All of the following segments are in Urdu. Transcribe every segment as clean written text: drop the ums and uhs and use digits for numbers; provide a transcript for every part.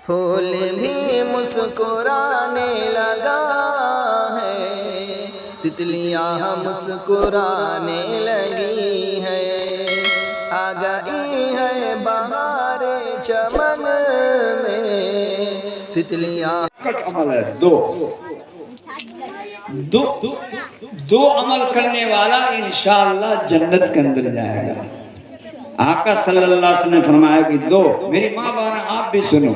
پھول بھی مسکرانے لگا ہے، تتلیاں مسکرانے لگی ہے، آ گئی ہے بہار چمن میں تتلیاں۔ عمل ہے دو عمل کرنے والا انشاءاللہ جنت کے اندر جائے گا۔ آقا صلی اللہ علیہ وسلم نے فرمایا کہ دو، میری ماں بہن آپ بھی سنو،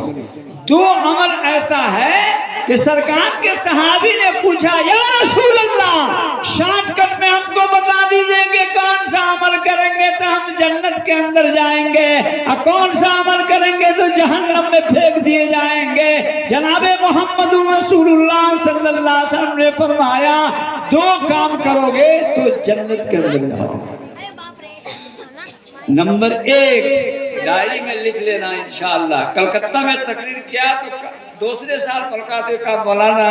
دو عمل ایسا ہے کہ سرکار کے صحابی نے پوچھا یا رسول اللہ شارٹ کٹ میں ہم کو بتا دیجئے کہ کون سا عمل کریں گے تو ہم جنت کے اندر جائیں گے، اور کون سا عمل کریں گے تو جہنم میں پھینک دیے جائیں گے۔ جناب محمد رسول اللہ صلی اللہ علیہ وسلم نے فرمایا دو کام کرو گے تو جنت کے اندر جاؤ۔ نمبر ایک، ڈائری میں لکھ لینا انشاءاللہ۔ کلکتہ میں تقریر کیا تو دوسرے سال پڑھاتے کہا مولانا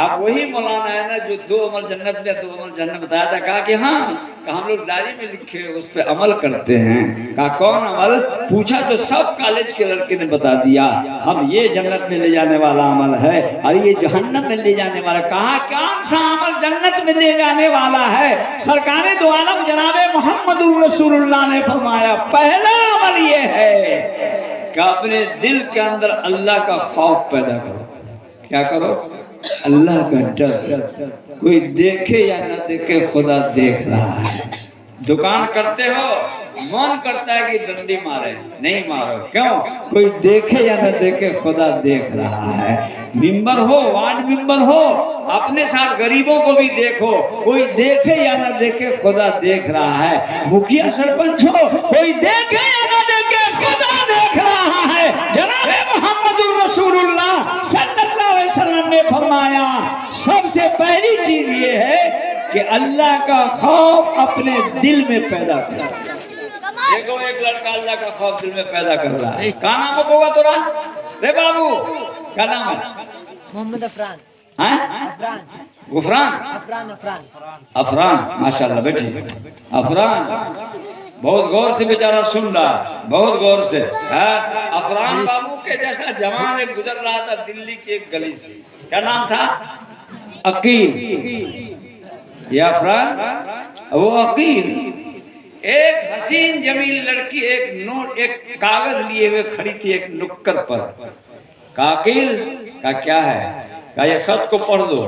آپ وہی مولانا ہے نا جو دو عمل جنت میں دو عمل جنت بتایا تھا؟ کہا کہ ہاں، کہ ہم لوگ ڈائری میں لکھے اس پہ عمل کرتے ہیں۔ کہا کون عمل؟ پوچھا تو سب کالج کے لڑکے نے بتا دیا، ہم یہ جنت میں لے جانے والا عمل ہے اور یہ جہنم میں لے جانے والا۔ کہا کون سا عمل جنت میں لے جانے والا ہے؟ سرکار دو عالم جناب محمد رسول اللہ نے فرمایا پہلا عمل یہ ہے کہ اپنے دل کے اندر اللہ کا خوف پیدا کرو۔ کیا کرو؟ اللہ کا ڈر۔ کوئی دیکھے یا نہ دیکھے خدا دیکھ رہا ہے۔ دکان کرتے ہو من کرتا ہے کہ ڈنڈی مارے، نہیں مارو، کیوں؟ کوئی دیکھے یا نہ دیکھے خدا دیکھ رہا ہے۔ ممبر ہو، وارڈ ممبر ہو، اپنے ساتھ غریبوں کو بھی دیکھو، کوئی دیکھے یا نہ دیکھے خدا دیکھ رہا ہے۔ مکھیا سرپنچ ہو، کوئی دیکھے یا نہ دیکھے خدا دیکھ رہا ہے۔ جناب محمد رسول اللہ صلی اللہ علیہ وسلم نے فرمایا سب سے پہلی چیز یہ ہے کہ اللہ کا خوف اپنے دل میں پیدا کرو۔ دیکھو ایک لڑکا اللہ کا خوف دل میں پیدا کر رہا ہے۔ کیا نام ہوگا تورا؟ رے بابو کیا نام ہے؟ محمد افران۔ افران؟ غفران؟ افران، ماشاءاللہ بیٹھی افران بہت غور سے بیچارہ سن رہا، بہت غور سے۔ افران بابو کے جیسا جوان ایک گزر رہا تھا دلی کی ایک گلی سے، کیا نام تھا؟ عقیل۔ یہ افران وہ عقیل، ایک حسین جمیل لڑکی ایک کاغذ لیے ہوئے کھڑی تھی ایک نکڑ پر۔ کہا عقیل، کہا کیا ہے؟ کہا یہ خط کو پڑھ دو۔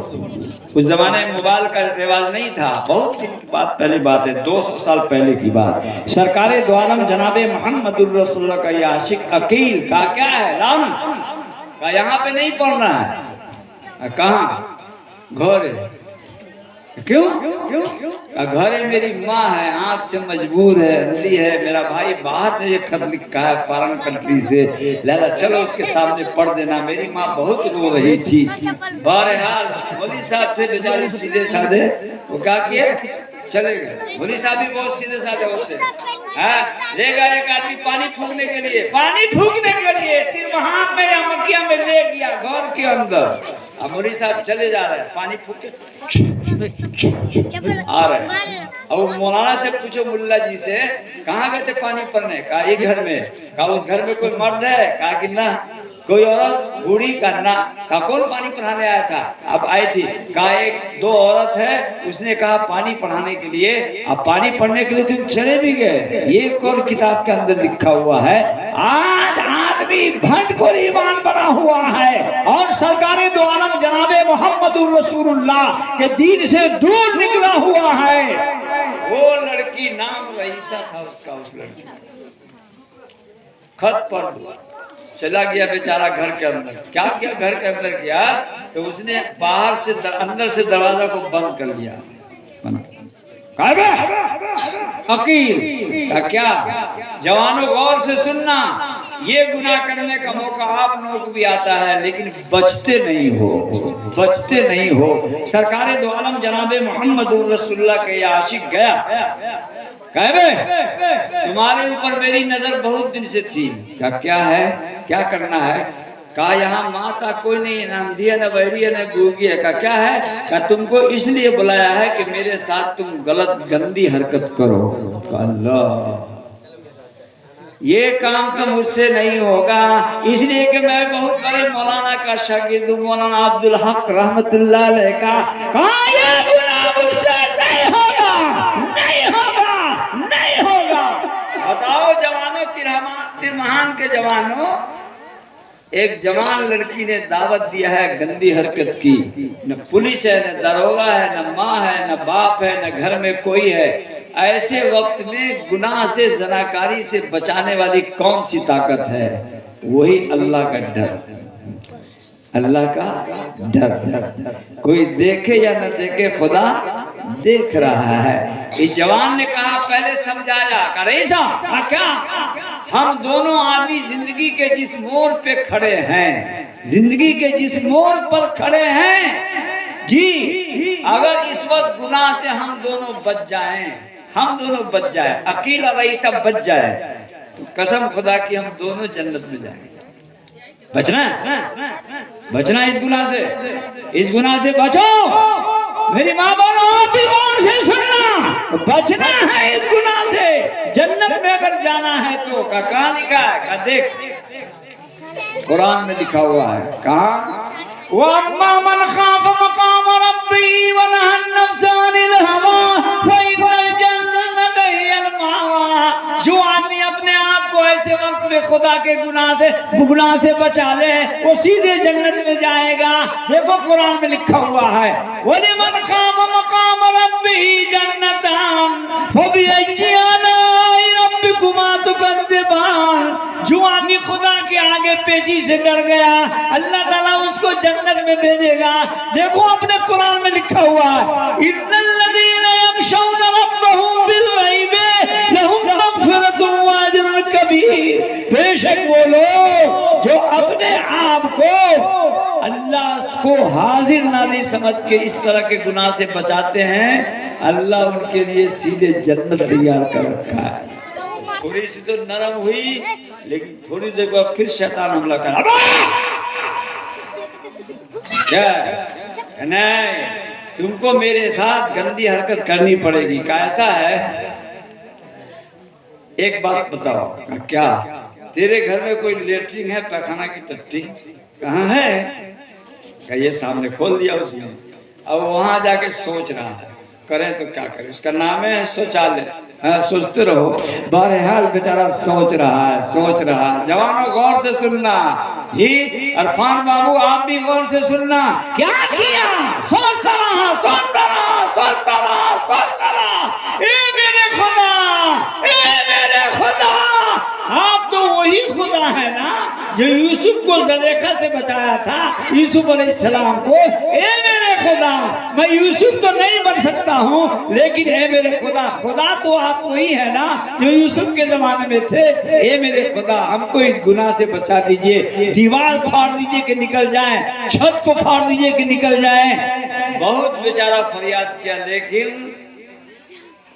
اس زمانے میں موبائل کا رواج نہیں تھا، بہت دن کی بات پہلی بات ہے، 200 سال پہلے کی بات۔ سرکار دو عالم جناب محمد الرسول اللہ کا یہ عاشق عقیل، کہا کیا ہے؟ لاؤ نا۔ کہا یہاں پہ نہیں پڑھنا ہے۔ کہاں؟ گھر ہے۔ کیوں؟ گھر ہے، میری ماں ہے، آنکھ سے مجبور ہے، اندھی ہے، میرا بھائی باہر سے یہ خط لکھا ہے فارن کنٹری سے، لہذا چلو اس کے سامنے پڑھ دینا۔ میری ماں بہت رو رہی تھی۔ بہرحال مولوی صاحب سے بیچارے سیدھے سادے، وہ کہا کہ چلے گئے۔ مولوی صاحب بھی بہت سیدھے سادے ہوتے ہیں۔ لے گا ایک آدمی پانی پھونکنے کے لیے تیربہان میں یا مکیہ میں لے گیا گھر کے اندر۔ اب مولوی صاحب چلے جا رہے ہیں، پانی پھونک کے آ رہے ہیں۔ اب مولانا سے پوچھو ملا جی سے کہاں گئے تھے پانی پڑنے؟ کہا یہ گھر میں۔ کہا اس گھر میں کوئی مرد ہے؟ کہا کہ نہ۔ کوئی عورت؟ بوڑھی؟ کہا نہ۔ کہا کون پانی پڑھانے آیا تھا؟ اب آئی تھی۔ کہا ایک دو عورت ہے، اس نے کہا پانی پڑھانے کے لیے، اب پانی پڑھنے کے لیے تم چلے بھی گئے۔ یہ کون کتاب کے اندر لکھا ہوا ہے؟ آج آدمی بھنڈ کو ایمان بنا ہوا ہے اور سرکار دو عالم جناب محمد الرسول اللہ کے دین سے دور نکلا ہوا ہے۔ وہ لڑکی نام رئیسہ تھا اس کا، اس لڑکی خط پر چلا گیا بیچارہ گھر کے اندر۔ کیا کیا؟ گھر کے اندر گیا تو اس نے باہر سے اندر سے دروازہ کو بند کر لیا۔ عقیل کا کیا؟ جوانوں غور سے سننا، یہ گناہ کرنے کا موقع آپ لوگوں کو بھی آتا ہے لیکن بچتے نہیں ہو۔ سرکار دو عالم جناب محمد رسول اللہ کے یہ عاشق گیا، کہے بے تمہارے اوپر میری نظر بہت دن سے تھی۔ کیا ہے؟ کیا کرنا ہے؟ کہا یہاں ماں تا کوئی نہیں، نہ اندھی ہے، نہ بہری ہے، نہ گونگی ہے۔ کہا کیا ہے؟ کہا تم کو اس لیے بلایا ہے کہ میرے ساتھ تم غلط گندی حرکت کرو۔ اللہ یہ کام تو مجھ سے نہیں ہوگا، اس لیے کہ میں بہت بڑے مولانا کا شاگرد ہوں، مولانا عبدالحق رحمت اللہ علیہ کا، کہا یہ گناہ مجھ سے نہیں ہوگا، نہیں ہوگا، نہیں ہوگا۔ بتاؤ جوانوں، ترمہان کے جوانوں، ایک جوان لڑکی نے دعوت دیا ہے گندی حرکت کی، نہ پولیس ہے، نہ داروغہ ہے، نہ ماں ہے، نہ باپ ہے، نہ گھر میں کوئی ہے، ایسے وقت میں گناہ سے، زناکاری سے بچانے والی کون سی طاقت ہے؟ وہی اللہ کا ڈر، اللہ کا ڈر۔ کوئی دیکھے یا نہ دیکھے خدا دیکھ رہا ہے۔ اس جوان نے کہا، پہلے سمجھایا کہ رئیسا کیا ہم دونوں آدمی زندگی کے جس موڑ پہ کھڑے ہیں، زندگی کے جس موڑ پر کھڑے ہیں جی، اگر اس وقت گناہ سے ہم دونوں بچ جائیں، ہم دونوں بچ جائیں، عقیل اور رئیسہ بچ جائے، تو قسم خدا کی ہم دونوں جنت میں جائیں۔ بچنا ہے، بچنا اس گناہ سے، اس گناہ سے بچو۔ میری ماں بہنوں، آپ بھی غور سے سننا، بچنا ہے اس گناہ سے، جنت میں اگر جانا ہے تو۔ کہاں لکھا ہے؟ کہا دیکھ، قرآن میں لکھا ہوا ہے، کہاں؟ وَأَمَّا مَنْ خَافَ مَقَامَ رَبِّهِ وَنَهَى النَّفْسَ عَنِ الْهَوَىٰ فَإِنَّ الْجَنَّةَ هِيَ الْمَأْوَىٰ۔ جو آدمی اپنے آپ کو ایسے وقت میں خدا کے گناہ سے بچا لے، وہ سیدھے جنت میں جائے گا۔ دیکھو قرآن میں لکھا ہوا ہے، وَلِمَنْ خَافَ مَقَامَ رَبِّهِ جَنَّتَانِ فَبِأَيِّ آلَاءِ رَبِّكُمَا تُكَذِّبَانِ۔ جو آدمی خدا کے آگے پیچی سے ڈر گیا، اللہ تعالیٰ اس کو جنت میں بھیجے گا۔ دیکھو اپنے قرآن میں لکھا ہوا ہے، اِنَّ الَّذِينَ يَخْشَوْنَ رَبَّهُم بِالْغَيْبِ لَهُم مَغْفِرَةٌ وَأَجْرٌ كَبِيرٌ۔ بے شک وہ لوگ جو اپنے آپ کو اللہ کو حاضر ناظر سمجھ کے اس طرح کے گناہ سے بچاتے ہیں، اللہ ان کے لیے سیدھے جنت تیار کر رکھا ہے۔ تھوڑی سی تو نرم ہوئی، لیکن تھوڑی دیر بعد پھر شیطان حملہ کر، کیا نہیں، تم کو میرے ساتھ گندی حرکت کرنی پڑے گی۔ کیسا ہے؟ ایک بات بتاؤ، کیا تیرے گھر میں کوئی لیٹرنگ ہے، پیخانہ کی ٹٹی کہاں ہے؟ کہ یہ سامنے کھول دیا اس نے، اب وہاں جا کے سوچ رہا ہے کریں تو کیا کریں، اس کا نام ہے شوچالیہ۔ سوچتے رہو، بہرحال بیچارہ سوچ رہا ہے، سوچ رہا ہے۔ جوانوں غور سے سننا جی، عرفان بابو آپ بھی غور سے سننا، کیا کیا؟ سوچتا رہا، سوچتا رہا، سوچتا رہا، سوچتا رہا، اے میرے خدا، اے میرے خدا، آپ تو وہی خدا ہے نا جو یوسف کو زلیخا سے بچایا تھا، یوسف علیہ السلام کو۔ اے میرے خدا، میں یوسف تو نہیں بن سکتا ہوں، لیکن اے میرے خدا، خدا تو آپ وہی ہے نا جو یوسف کے زمانے میں تھے۔ اے میرے خدا، ہم کو اس گناہ سے بچا دیجئے، دیوار پھاڑ دیجئے کہ نکل جائیں، چھت کو پھاڑ دیجئے کہ نکل جائیں۔ بہت بیچارہ فریاد کیا، لیکن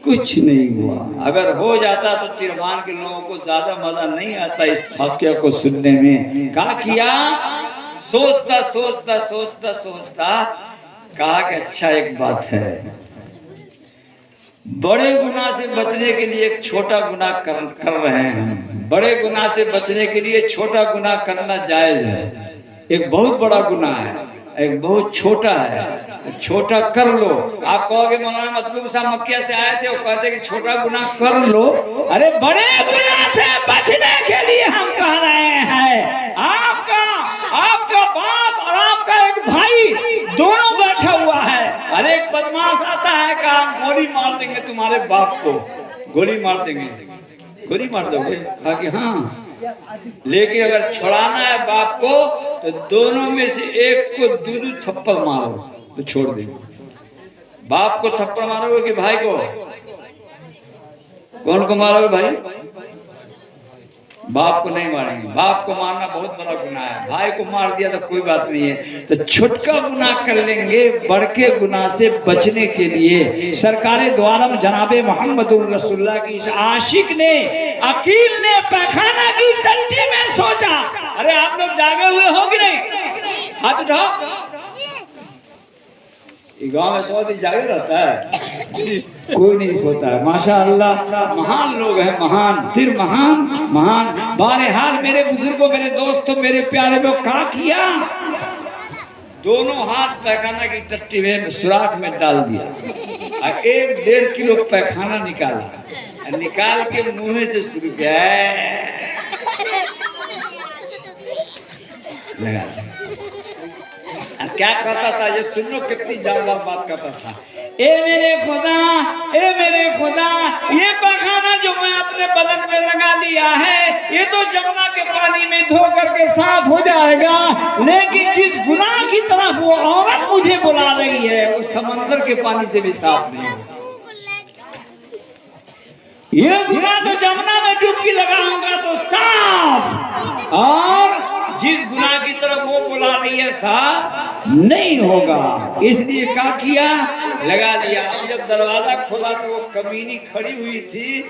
کچھ نہیں ہوا۔ اگر ہو جاتا تو ترمان کے لوگوں کو زیادہ مزہ نہیں آتا اس واقعہ کو سننے میں۔ کہا کیا؟ سوچتا سوچتا سوچتا سوچتا کہا کہ اچھا ایک بات ہے، بڑے گناہ سے بچنے کے لیے ایک چھوٹا گناہ کر رہے ہیں، بڑے گناہ سے بچنے کے لیے چھوٹا گناہ کرنا جائز ہے۔ ایک بہت بڑا گناہ ہے، ایک بہت چھوٹا ہے، چھوٹا کر لو۔ آپ کہو گے مولانا مطلوب صاحب مکیہ سے آئے تھے، وہ کہتے کہ چھوٹا گناہ کر لو، ارے بڑے گناہ سے بچنے کے لیے ہم کہہ رہے ہیں۔ آپ کا باپ اور آپ کا ایک بھائی دونوں بیٹھا ہوا ہے، ارے ایک بدماش آتا ہے کہ ہم گولی مار دیں گے تمہارے باپ کو، گولی مار دیں گے، گولی مار دو گے؟ کہا کہ ہاں، لیکن اگر چھڑانا ہے باپ کو تو دونوں میں سے ایک کو دو تھپڑ مارو تو چھوڑ دیں۔ باپ کو تھپڑ مارو گے کہ بھائی کو؟ کون کو مارو گے بھائی؟ باپ کو نہیں ماریں گے، باپ کو مارنا بہت بڑا گناہ ہے، بھائی کو مار دیا تو کوئی بات نہیں ہے، تو چھٹکا گناہ کر لیں گے بڑکے گناہ سے بچنے کے لیے۔ سرکار دو عالم جناب محمد رسول اللہ کی اس عاشق نے، عقیل نے پیخانہ کی ٹٹی میں سوچا۔ ارے آپ لوگ جاگے ہوئے ہو کہ نہیں؟ ہاتھ اٹھاؤ۔ یہ گاؤں میں سو دن جاگے رہتا ہے، کوئی نہیں سوتا ہے ماشاءاللہ، مہان لوگ ہیں، مہان پھر مہان مہان۔ بہرحال میرے بزرگوں، میرے دوستوں، میرے پیارے لوگ، کہا کیا؟ دونوں ہاتھ پیخانہ کی ٹٹی میں سوراخ میں ڈال دیا اور 1.5 کلو پیخانہ نکالا، نکال کے منہ سے شروع کیا لگا کیا کرتا تھا؟ یہ سنو کتنی جاندار بات کرتا تھا۔ اے میرے خدا، اے میرے خدا، یہ پخانہ جو میں اپنے بدن میں لگا لیا ہے یہ تو جمنا کے پانی میں دھو کر کے صاف ہو جائے گا، لیکن جس گناہ کی طرف وہ عورت مجھے بلا رہی ہے وہ سمندر کے پانی سے بھی صاف نہیں ہوگا۔ یہ گناہ تو جمنا میں ڈبکی لگاؤں گا تو صاف، اور جس گناہ کی طرف وہ بلا رہی ہے صاف نہیں ہوگا۔ اس لیے کیا کیا؟ لگا دیا۔ اب جب دروازہ کھولا تو وہ کمینی کھڑی ہوئی تھی،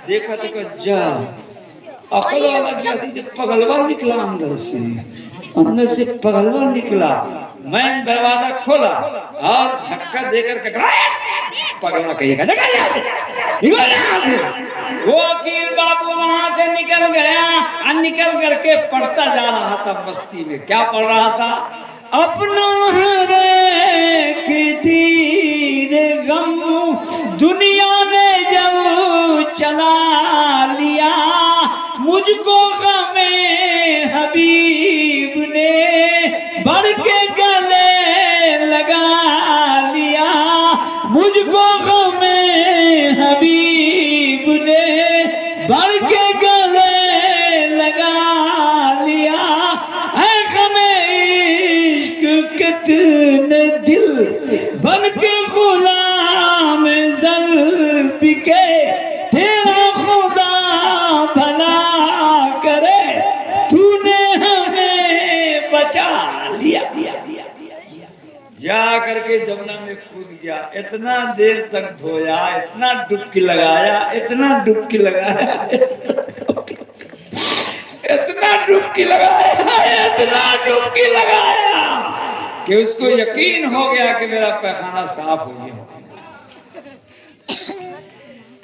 دیکھا تو کہ جا عقل والا کیا تھی، پگلوا نکلا اندر سے پگلوا نکلا۔ میں دروازہ کھولا اور دھکا دے کر کے پگلا کہے گا نکل یہاں سے۔ وہ وکیل بابو وہاں سے نکل گیا اور نکل کر کے پڑھتا جا رہا تھا بستی میں۔ کیا پڑھ رہا تھا؟ اپنا ہر ایک تیر غم دنیا نے جب چلا لیا، مجھ کو غم حبیب نے بڑھ کے گلے لگا لیا، مجھ کو غم حبیب نے بڑھ کے گلے لگا لیا۔ اے غم عشق کتنے دل بن کے غلام زلف کے، تیرا خدا بھلا کرے تو نے ہمیں بچا لیا۔ جا کر کے جمنا میں کود گیا، اتنا دیر تک دھویا، اتنا ڈبکی لگایا، اتنا ڈبکی لگایا، اتنا ڈبکی لگایا، اتنا ڈبکی لگایا کہ اس کو یقین ہو گیا کہ میرا پیخانہ صاف ہو گیا۔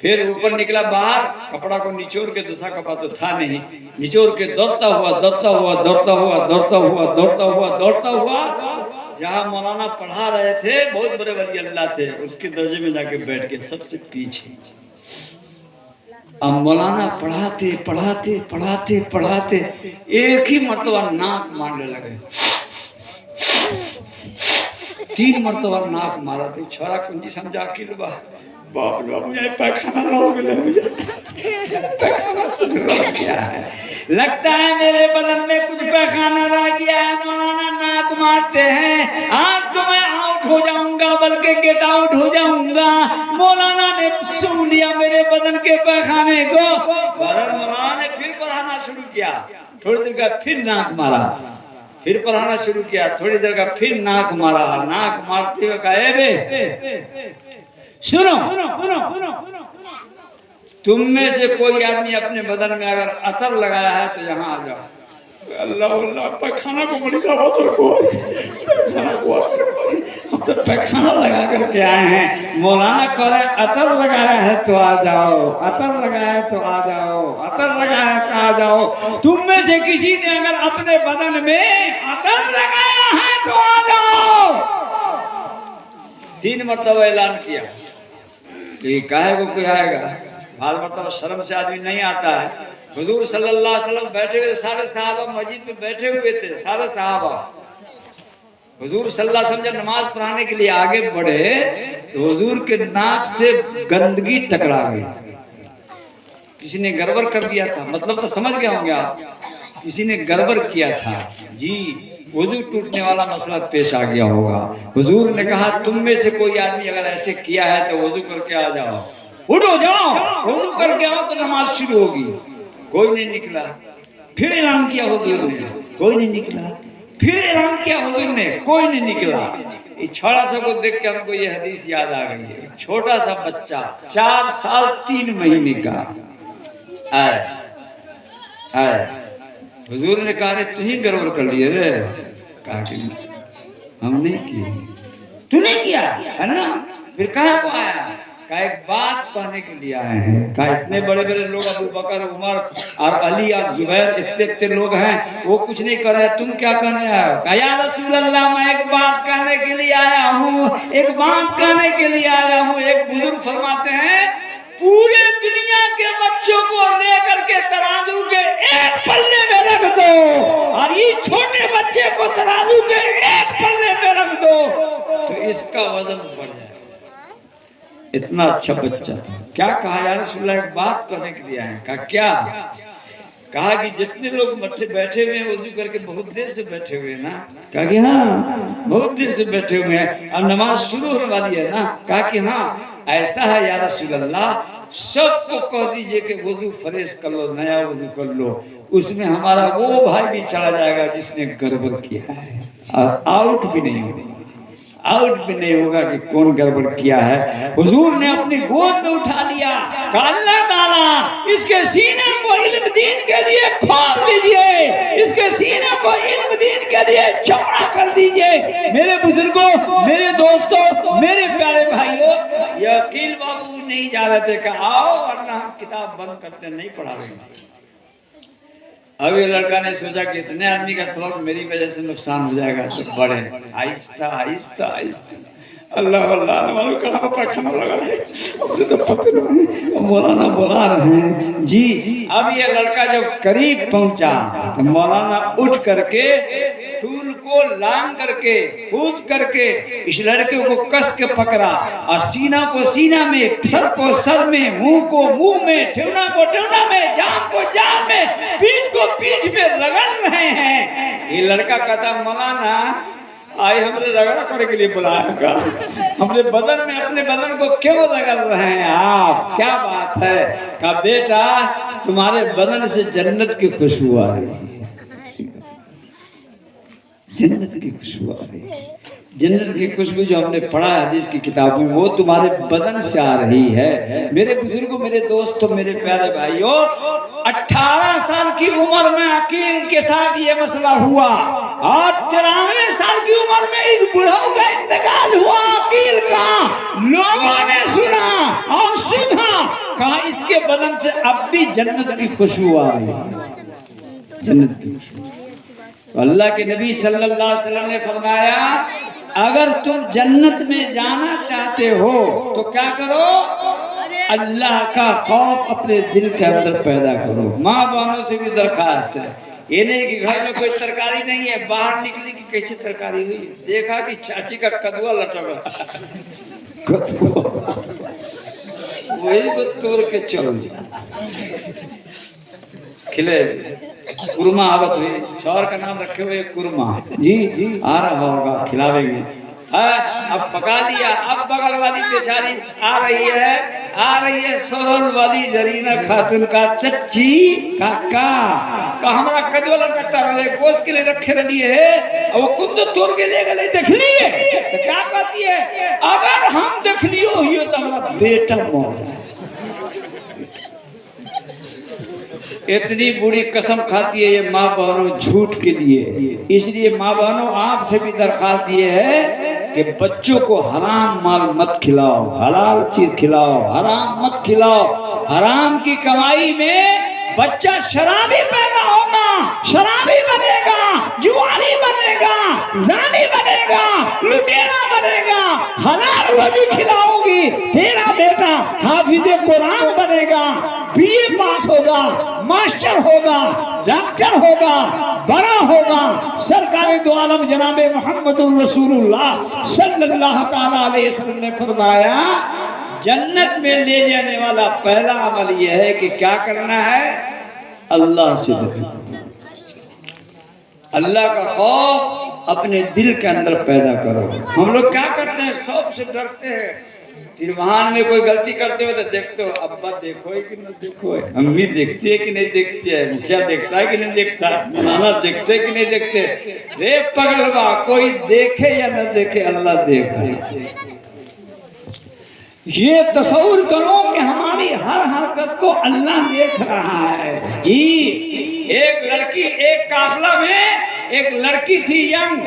پھر اوپر نکلا باہر، کپڑا کو نچوڑ کے، دوسرا کپڑا تو تھا نہیں، نچوڑ کے دوڑتا ہوا دوڑتا ہوا دوڑتا ہوا دوڑتا ہوا دوڑتا ہوا دوڑتا ہوا جہاں مولانا پڑھا رہے تھے، بہت بڑے ولی اللہ تھے، اس کے درجے میں جا کے بیٹھ کے سب سے پیچھے۔ اب مولانا پڑھاتے پڑھاتے پڑھاتے پڑھاتے ایک ہی مرتبہ ناک مارنے لگے، 3 مرتبہ ناک مارا تھے۔ چھوڑا کنجی سمجھا کہ باپ مجھے پیخانہ روک لے، مجھے پیخانہ کچھ روک گیا ہے، لگتا ہے میرے بدن میں کچھ پیخانہ رہ گیا ہے۔ مولانا ناک مارتے ہیں، آج تو میں آؤٹ ہو جاؤں گا، بلکہ گیٹ آؤٹ ہو جاؤں گا۔ مولانا نے سن لیا میرے بدن کے پیخانے کو، مولانا نے پھر پڑھانا شروع کیا، تھوڑی دیر کا پھر ناک مارا، پھر پڑھانا شروع کیا، تھوڑی دیر کا پھر ناک مارا۔ ناک مارتے ہوئے کہا اے بے سنو، تم میں سے کوئی آدمی اپنے بدن میں اگر عطر لگایا ہے تو یہاں آ جاؤ۔ اللہ اللہ، پیخانہ کو بڑی صاحب عطر کو، ہم تو پیخانہ لگا کر کے آئے ہیں۔ مولانا کہہ رہے ہیں عطر لگایا ہے تو آ جاؤ، عطر لگایا ہے تو آ جاؤ، عطر لگایا ہے تو آ جاؤ۔ تم میں سے کسی نے اگر اپنے بدن میں عطر لگایا ہے تو آ جاؤ۔ 3 مرتبہ اعلان کیا کہ کہے کو کوئی آئے گا، بعض مرتبہ شرم سے آدمی نہیں آتا ہے۔ حضور صلی اللہ علیہ وسلم بیٹھے ہوئے، سارے صحابہ مسجد میں بیٹھے ہوئے تھے، سارے صحابہ۔ حضور صلی اللہ علیہ وسلم جب نماز پڑھانے کے لیے آگے بڑھے تو حضور کے ناک سے گندگی ٹکرا گئی، کسی نے گڑبڑ کر دیا تھا، مطلب تو سمجھ گئے ہوں گے آپ، کسی نے گڑبڑ کیا تھا جی، وضو ٹوٹنے والا مسئلہ پیش آ گیا ہوگا۔ حضور نے کہا تم میں سے کوئی آدمی اگر ایسے کیا ہے تو وضو کر کے آ جاؤ، اٹھو جاؤ، وضو کر کے آؤ تو نماز شروع ہوگی۔ کوئی نہیں نکلا، پھر اعلان کیا حضور نے، کوئی نہیں نکلا، پھر اعلان کیا حضور نے، کوئی نہیں نکلا۔ اس چھوٹا سا کو دیکھ کے ہم کو یہ حدیث یاد آ گئی ہے، چھوٹا سا بچہ 4 سال 3 مہینے کا آئے، حضور نے کہا رے تو ہی گڑبڑ کر لیے رے، کہا کہ ہم نہیں کیے، تو نہیں کیا ہے نا، پھر کہاں کو آیا؟ کہا ایک بات کہنے کے لیے آئے ہیں۔ کہا اتنے بڑے بڑے لوگ ابو بکر، عمر اور علی اور زبیر اتنے لوگ ہیں، وہ کچھ نہیں کر رہے، تم کیا کرنے آئے ہو؟ کہا یا رسول اللہ میں ایک بات کہنے کے لیے آیا ہوں، ایک بات کہنے کے لیے آیا ہوں۔ ایک بزرگ فرماتے ہیں پورے دنیا کے بچوں کو لے کر کے ترازو کے ایک پلے میں رکھ دو اور یہ چھوٹے بچے کو ترازو کے ایک پلے میں رکھ دو تو اس کا وزن بڑھ جائے۔ اتنا اچھا بچہ تھا۔ کیا کہا یا رسول اللہ ایک بات کرنے کے لیے آئے؟ کہا کیا؟ کہا کہ جتنے لوگ بیٹھے ہوئے ہیں وضو کر کے بہت دیر سے بیٹھے ہوئے ہیں نا؟ کہا کہ ہاں بہت دیر سے بیٹھے ہوئے ہیں، اب نماز شروع ہونے والی ہے نا؟ کہا کہ ہاں ایسا ہے یا رسول اللہ، سب کو کہہ دیجئے کہ وضو فریش کر لو، نیا وضو کر لو، اس میں ہمارا وہ بھائی بھی چلا جائے گا جس نے گڑبڑ کیا ہے، اور آؤٹ بھی نہیں ہوگا، آؤٹ بھی نہیں ہوگا کہ کون گڑبڑ کیا ہے۔ حضور نے اپنی گود میں اٹھا لیا، کہا اللہ تعالیٰ اس کے سینے کو علم دین کے لیے کھول دیجئے، اس کے سینے کو علم دین کے لیے چوڑا کر دیجئے۔ میرے بزرگوں، میرے دوستوں، میرے پیارے بھائیوں، یہ عقیل بابو نہیں جا رہے تھے کہ آؤ ورنہ ہم کتاب بند کرتے نہیں پڑھا رہے ہیں۔ اب یہ لڑکا نے سوچا کہ اتنے آدمی کا سبق میری وجہ سے نقصان ہو جائے گا تو بڑھے، آہستہ آہستہ آہستہ اللہ اللہ والوں کہاں پر کھانا لگا ہے، مجھے تو پتہ نہیں، مولانا بلا رہے ہیں جی۔ اب یہ لڑکا جب قریب پہنچا تو مولانا اٹھ کر کے طول کو لانگ کر کے کود کر کے اس لڑکے کو کس کے پکڑا اور سینہ کو سینہ میں، سر کو سر میں، منہ کو منہ میں، ٹھونا کو ٹھونا میں، جان کو جان میں، پیٹھ کو پیٹھ میں رگڑ رہے ہیں۔ یہ لڑکا کہتا مولانا آئے ہمیں رگڑا کرنے کے لیے بلایا گا، ہمارے بدن میں اپنے بدن کو کیوں رگڑ رہے ہیں آپ؟ کیا بات ہے؟ کہا بیٹا تمہارے بدن سے جنت کی خوشبو آ رہی ہے، جنت کی خوشبو آ رہی ہے، جنت کی خوشبو جو ہم نے پڑھا ہے حدیث کی کتابوں میں وہ تمہارے بدن سے آ رہی ہے۔ میرے بزرگوں، میرے دوستوں، میرے پیارے بھائیوں، 18 سال کی عمر میں عقیل کے ساتھ یہ مسئلہ ہوا اور 93 سال کی عمر میں اس بڑھوں کا انتقال ہوا عقیل کا۔ لوگوں نے سنا اور سنا، کہا اس کے بدن سے اب بھی جنت کی خوشبو آ رہی ہے، جنت کی خوشبو۔ اللہ کے نبی صلی اللہ علیہ وسلم نے فرمایا اگر تم جنت میں جانا چاہتے ہو تو کیا کرو؟ اللہ کا خوف اپنے دل کے اندر پیدا کرو۔ ماں بہنوں سے بھی درخواست ہے، یہ نہیں کہ گھر میں کوئی ترکاری نہیں ہے، باہر نکلی کہ کیسے ترکاری ہوئی، دیکھا کہ چاچی کا کدوا لٹک رہا، وہی کو توڑ کے چلو کھلے قورمہ آوت ہوئی، شوہر کا نام رکھے ہوئے قورمہ جی آ رہا ہوگا، کھلاویں گے۔ اب پکا دیا، اب بغل والی بیچاری آ رہی ہے سورل والی زرینہ خاتون کا چچی کا ہمارا کدو لٹکتا رہے گوشت کے لیے رکھے رہی ہے، اور وہ کندو توڑ کے لے گئے دیکھ لیے تو کیا کہتی ہے اگر ہم دیکھ لیے ہوئی تو ہمارا بیٹا مر جائے۔ اتنی بری قسم کھاتی ہے یہ ماں بہنوں جھوٹ کے لیے۔ اس لیے ماں بہنوں آپ سے بھی درخواست یہ ہے کہ بچوں کو حرام مال مت کھلاؤ، حلال چیز کھلاؤ، حرام مت کھلاؤ۔ حرام کی کمائی میں بچہ شرابی پیدا ہوگا، شرابی بنے گا، جواری بنے گا، زانی بنے گا، لٹیرا بنے گا۔ حلال روزی کھلاؤ گی تیرا بیٹا حافظ قرآن بنے گا، بی اے پاس ہوگا، ماسٹر ہوگا، ڈاکٹر ہوگا، بڑا ہوگا۔ سرکار دو عالم جناب محمد رسول اللہ صلی اللہ تعالیٰ علیہ وسلم نے فرمایا جنت میں لے جانے والا پہلا عمل یہ ہے کہ کیا کرنا ہے؟ اللہ سے ڈرنا، اللہ کا خوف اپنے دل کے اندر پیدا کرو۔ ہم لوگ کیا کرتے ہیں؟ سب سے ڈرتے ہیں۔ تربان میں کوئی غلطی کرتے ہوئے تو دیکھتے ہو ابا دیکھو ہے کہ نہ دیکھو ہے، امی دیکھتی ہے کہ نہیں دیکھتی ہے، مکھیا دیکھتا ہے کہ نہیں دیکھتا ہے، مولانا دیکھتے کہ نہیں دیکھتے۔ رے پگلوا کوئی دیکھے یا نہ دیکھے اللہ دیکھ رہے ہیں۔ یہ تصور کرو کہ ہماری ہر حرکت کو اللہ دیکھ رہا ہے جی۔ ایک لڑکی، ایک قافلہ میں ایک لڑکی تھی ینگ،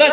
10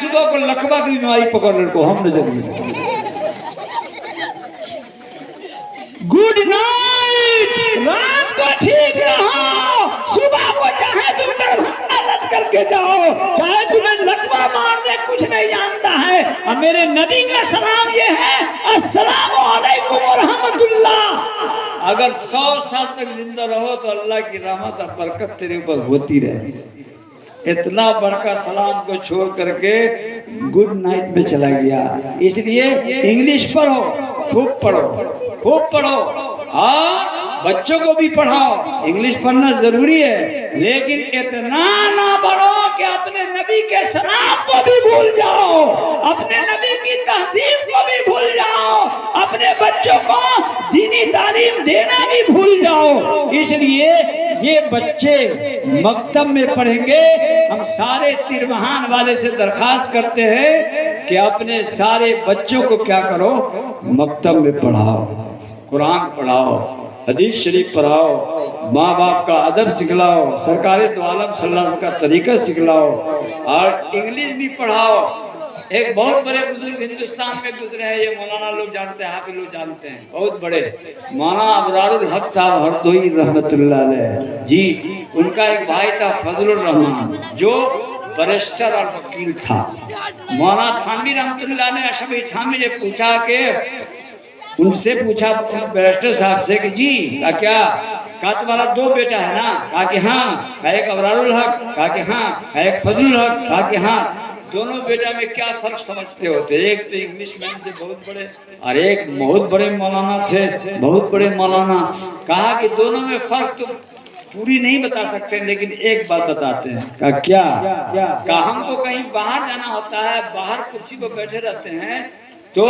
صبح کو لکھوا کی بیماری پکڑ لڑکو ہم نظر نہیں. Good night. رات کو ٹھیک رہو, صبح کو چاہے تم دربھنگہ لٹ کر کے جاؤ, چاہے تمہیں لکوا مار دے, کچھ نہیں جانتا ہے. اور میرے نبی کا سلام یہ ہے, السلام علیکم ورحمۃ اللہ. اگر 100 سال تک زندہ رہو تو اللہ کی رحمت اور برکت تیرے اوپر ہوتی رہے. اتنا بڑا سلام کو چھوڑ کر کے گڈ نائٹ میں چلا گیا. اس لیے انگلش پڑھو, خوب پڑھو, خوب پڑھو, اور بچوں کو بھی پڑھاؤ. انگلش پڑھنا ضروری ہے, لیکن اتنا نہ پڑھو کہ اپنے نبی کے سلام کو بھی بھول جاؤ, اپنے نبی کی تہذیب کو بھی بھول جاؤ, اپنے بچوں کو دینی تعلیم دینا بھی بھول جاؤ. اس لیے یہ بچے مکتب میں پڑھیں گے. ہم سارے تیربہان والے سے درخواست کرتے ہیں کہ اپنے سارے بچوں کو کیا کرو, مکتب میں پڑھاؤ, قرآن پڑھاؤ, حدیث شریف پڑھاؤ, ماں باپ کا ادب سکھلاؤ, سرکار دو عالم صلی اللہ علیہ وسلم کا طریقہ سکھلاؤ, اور انگلش بھی پڑھاؤ. ایک بہت بڑے بزرگ ہندوستان میں گزرے ہیں, یہ مولانا لوگ جانتے ہیں, حافظ لوگ جانتے ہیں, بہت بڑے مولانا ابرار الحق صاحب ہردوئی رحمۃ اللہ علیہ جی. ان کا ایک بھائی تھا فضل الرحمان, جو بیرسٹر اور وکیل تھا. مولانا تھانوی رحمۃ اللہ نے, اشرف تھانوی نے پوچھا کہ ان سے پوچھا بیرسٹر صاحب سے کہ جی کیا کہا تمہارا 2 بیٹا ہے نا؟ کہا کہ ہاں. کہا ایک ابرار الحق, کہا کہ ہاں. کہا ایک فضل الحق, کہا کہ ہاں. دونوں بیٹا میں کیا فرق سمجھتے ہوتے؟ ایک تو انگلش مین تھے بہت بڑے, اور ایک بہت بڑے مولانا تھے, بہت بڑے مولانا. کہا کہ دونوں میں فرق تو پوری نہیں بتا سکتے, لیکن ایک بات بتاتے ہیں. کہا کیا؟ کہا ہم کو کہیں باہر جانا ہوتا ہے, باہر کرسی پہ بیٹھے رہتے ہیں, تو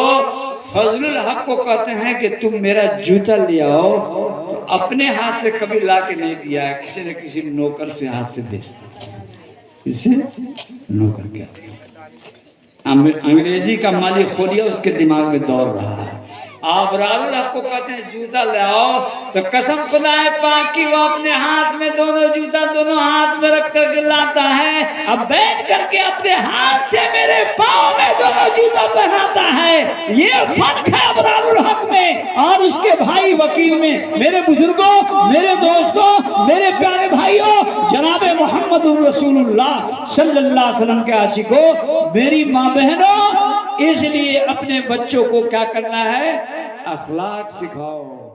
فضل الحق کو کہتے ہیں کہ تم میرا جوتا لے آؤ, تو اپنے ہاتھ سے کبھی لا کے نہیں دیا ہے, کسی نہ کسی نوکر سے ہاتھ سے بیچتا, اسے نوکر کیا. انگریزی کا مالی خولیا اس کے دماغ میں دوڑ رہا ہے. ابرار الحق کو کہتے ہیں جوتا لے آؤ, تو قسم خدا پاک کی وہ اپنے ہاتھ میں دونوں جوتا دونوں ہاتھ میں رکھ کر کے لاتا ہے, اب بیٹھ کر کے اپنے ہاتھ سے میرے پاؤں میں دونوں جوتا پہناتا ہے. یہ فرق ہے ابرار الحق میں اور اس کے بھائی وکیل میں. میرے بزرگوں, میرے دوستوں, میرے پیارے بھائیوں, جناب محمد رسول اللہ صلی اللہ علیہ وسلم کے عاشقوں, میری ماں بہنوں, اس لیے اپنے بچوں کو کیا کرنا ہے, اخلاق سکھاؤ.